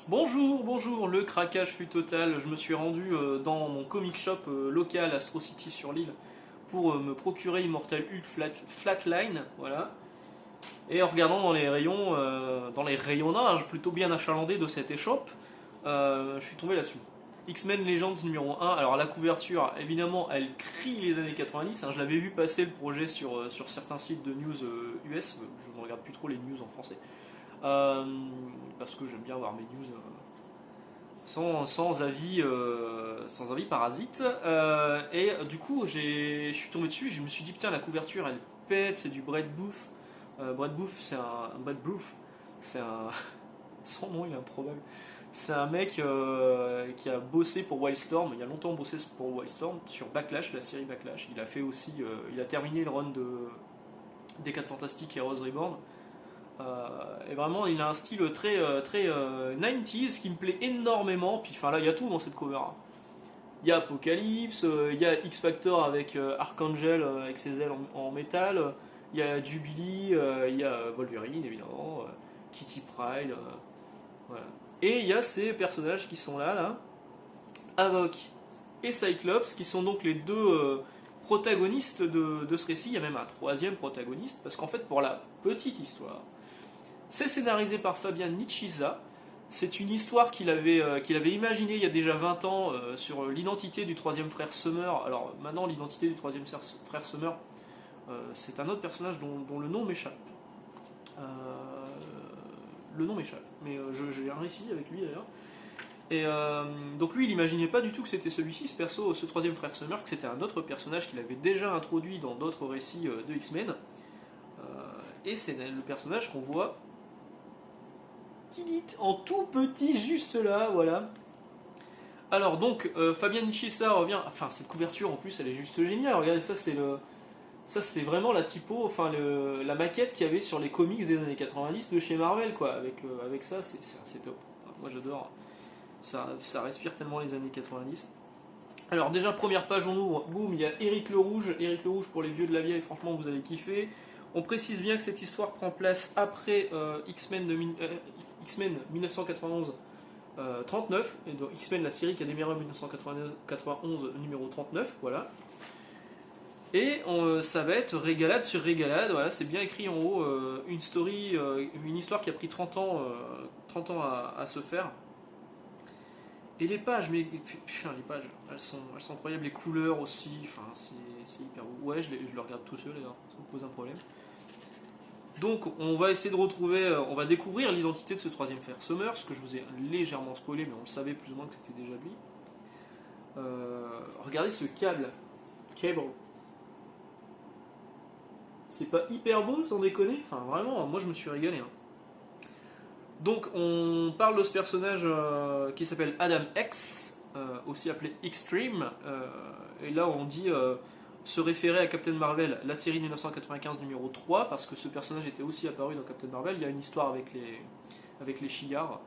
Bonjour, bonjour, le craquage fut total. Je me suis rendu dans mon comic shop local Astro City sur l'île pour me procurer Immortal Hulk Flatline, voilà. Et en regardant dans les rayonnages plutôt bien achalandés de cette échoppe, je suis tombé là-dessus. X-Men Legends numéro 1. Alors la couverture, évidemment, elle crie les années 90, hein. Je l'avais vu passer le projet sur certains sites de news US. Je ne regarde plus trop les news en français. Euh, Parce que j'aime bien voir mes news sans avis parasite. Et du coup, je suis tombé dessus, je me suis dit putain, la couverture elle pète, c'est du Brett Booth. Brett Booth, c'est un. Son nom il est improbable. C'est un mec qui a bossé pour Wildstorm, il a longtemps bossé pour Wildstorm, sur Backlash, la série Backlash. Il a fait aussi, il a terminé le run des 4 Fantastiques et Heroes Reborn. Et vraiment, il a un style très 90s qui me plaît énormément. Puis enfin là, il y a tout dans cette cover, hein. Il y a Apocalypse, il y a X Factor avec Archangel avec ses ailes en métal, il y a Jubilee, il y a Wolverine évidemment, Kitty Pryde, voilà. Et il y a ces personnages qui sont là, Havok et Cyclops, qui sont donc les deux protagonistes de ce récit. Il y a même un troisième protagoniste, parce qu'en fait, pour la petite histoire, c'est scénarisé par Fabian Nicieza. C'est une histoire qu'il avait imaginée il y a déjà 20 ans sur l'identité du troisième frère Summer. Alors maintenant, l'identité du troisième frère Summer, c'est un autre personnage dont le nom m'échappe. Euh, le nom m'échappe, mais j'ai un récit avec lui d'ailleurs. Et donc lui, il imaginait pas du tout que c'était celui-ci, ce perso, ce troisième frère Summer, que c'était un autre personnage qu'il avait déjà introduit dans d'autres récits de X-Men. Et c'est le personnage qu'on voit en tout petit juste là, voilà. Alors donc Fabien Nicieza revient, enfin cette couverture en plus elle est juste géniale. Regardez ça, ça c'est vraiment la typo, enfin la maquette qu'il y avait sur les comics des années 90 de chez Marvel quoi. Avec ça c'est top. Moi j'adore. Ça respire tellement les années 90. Alors déjà première page on ouvre, boum, il y a Éric le Rouge pour les vieux de la vieille, franchement vous allez kiffer. On précise bien que cette histoire prend place après X-Men 1991 39, et donc X-Men la série qui a démarré en 1991 numéro 39, voilà. Et ça va être régalade sur régalade, voilà, c'est bien écrit en haut, une histoire qui a pris 30 ans à se faire. Et les pages, mais putain, les pages, elles sont incroyables, les couleurs aussi, enfin, c'est hyper beau. Ouais, je le regarde tout seul d'ailleurs, ça me pose un problème. Donc, on va essayer de retrouver, on va découvrir l'identité de ce troisième frère Summer, ce que je vous ai légèrement spoilé, mais on le savait plus ou moins que c'était déjà lui. Regardez ce cable. C'est pas hyper beau sans déconner. Enfin, vraiment, moi je me suis régalé, hein. Donc, on parle de ce personnage qui s'appelle Adam X, aussi appelé Extreme. Et là, on dit se référer à Captain Marvel, la série 1995 numéro 3, parce que ce personnage était aussi apparu dans Captain Marvel. Il y a une histoire avec les Shi'ar.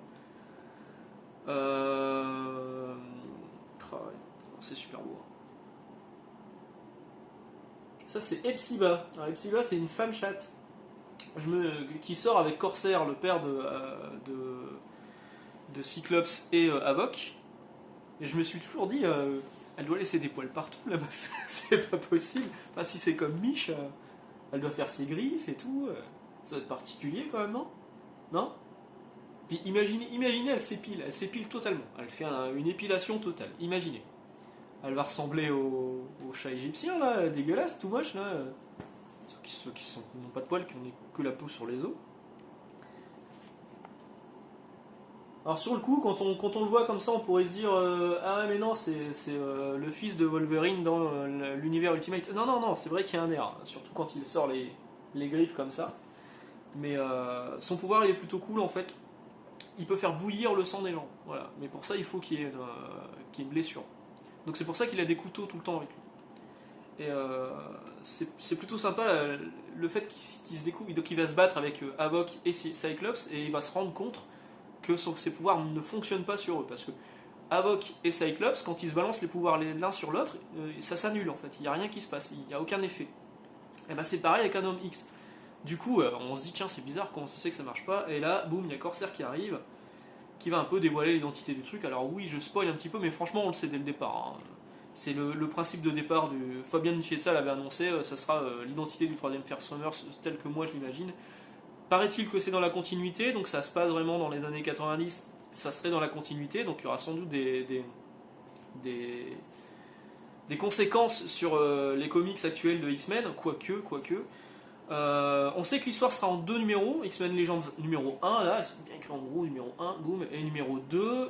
C'est super beau. Ça, c'est Epsiba. Alors, Epsiba, c'est une femme chatte qui sort avec Corsair, le père de Cyclops et Havok. Et je me suis toujours dit, elle doit laisser des poils partout, la meuf. C'est pas possible. Enfin, si c'est comme Mich, elle doit faire ses griffes et tout. Ça doit être particulier quand même, non? Non? Puis imaginez, elle s'épile totalement. Elle fait une épilation totale. Imaginez. Elle va ressembler au chat égyptien, là, dégueulasse, tout moche, là. Ceux qui n'ont pas de poils, qui n'ont que la peau sur les os. Alors sur le coup, quand on le voit comme ça, on pourrait se dire ah mais non, c'est le fils de Wolverine dans l'univers Ultimate. Non, non, non, c'est vrai qu'il y a un air, surtout quand il sort les griffes comme ça. Mais son pouvoir, il est plutôt cool en fait. Il peut faire bouillir le sang des gens. Voilà. Mais pour ça, il faut qu'il y ait une blessure. Donc c'est pour ça qu'il a des couteaux tout le temps avec lui. Et c'est plutôt sympa le fait qu'il se découvre. Donc il va se battre avec Havok et Cyclops et il va se rendre compte que ses pouvoirs ne fonctionnent pas sur eux. Parce que Havok et Cyclops, quand ils se balancent les pouvoirs l'un sur l'autre, ça s'annule en fait. Il n'y a rien qui se passe, il n'y a aucun effet. Et ben c'est pareil avec un homme X. Du coup, on se dit tiens c'est bizarre, comment ça se fait que ça marche pas. Et là, boum, il y a Corsair qui arrive, qui va un peu dévoiler l'identité du truc. Alors oui, je spoil un petit peu, mais franchement, on le sait dès le départ, hein. C'est le principe de départ du Fabian Nicieza l'avait annoncé, ça sera l'identité du troisième Transformers tel que moi je l'imagine. Paraît-il que c'est dans la continuité, donc ça se passe vraiment dans les années 90, ça serait dans la continuité, donc il y aura sans doute des, des conséquences sur les comics actuels de X-Men, quoique. On sait que l'histoire sera en deux numéros, X-Men Legends numéro 1, là, c'est bien écrit en gros, numéro 1, boum, et numéro 2,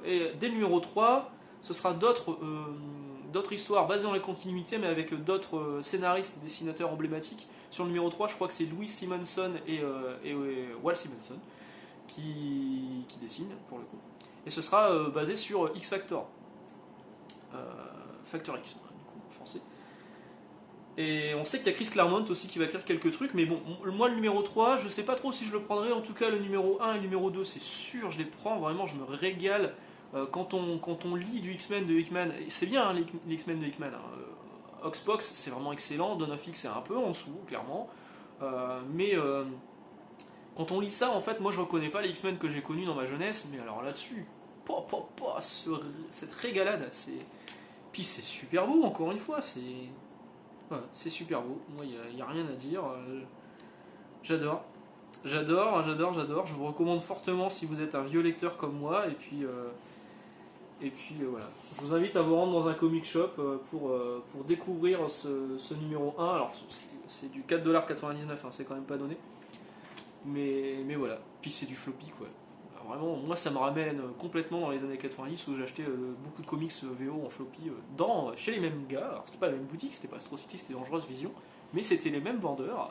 et dès le numéro 3, ce sera d'autres histoires basées dans la continuité, mais avec d'autres scénaristes et dessinateurs emblématiques. Sur le numéro 3, je crois que c'est Louis Simonson et Walt Simonson qui dessinent, pour le coup. Et ce sera basé sur X-Factor. Factor X, du coup, en français. Et on sait qu'il y a Chris Claremont aussi qui va écrire quelques trucs, mais bon, moi le numéro 3, je sais pas trop si je le prendrai, en tout cas le numéro 1 et le numéro 2, c'est sûr, je les prends, vraiment, je me régale quand on lit du X-Men de Hickman, c'est bien hein, les X-Men de Hickman, hein. Oxbox c'est vraiment excellent, Dawn of X c'est un peu en dessous, clairement, mais quand on lit ça, en fait, moi je reconnais pas les X-Men que j'ai connus dans ma jeunesse, mais alors là-dessus, cette régalade, puis c'est super beau, encore une fois, c'est super beau. Moi, il n'y a rien à dire. J'adore. J'adore. Je vous recommande fortement si vous êtes un vieux lecteur comme moi. Et puis voilà. Je vous invite à vous rendre dans un comic shop pour découvrir ce numéro 1. Alors, c'est du 4,99$, hein, c'est quand même pas donné. Mais voilà. Puis c'est du floppy, quoi. Alors vraiment, moi ça me ramène complètement dans les années 90 où j'achetais beaucoup de comics VO en floppy chez les mêmes gars. Alors c'était pas la même boutique, c'était pas Astro City, c'était Dangereuse Vision, mais c'était les mêmes vendeurs,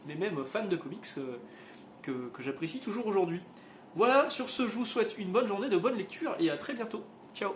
les mêmes fans de comics que j'apprécie toujours aujourd'hui. Voilà, sur ce, je vous souhaite une bonne journée, de bonne lecture et à très bientôt. Ciao.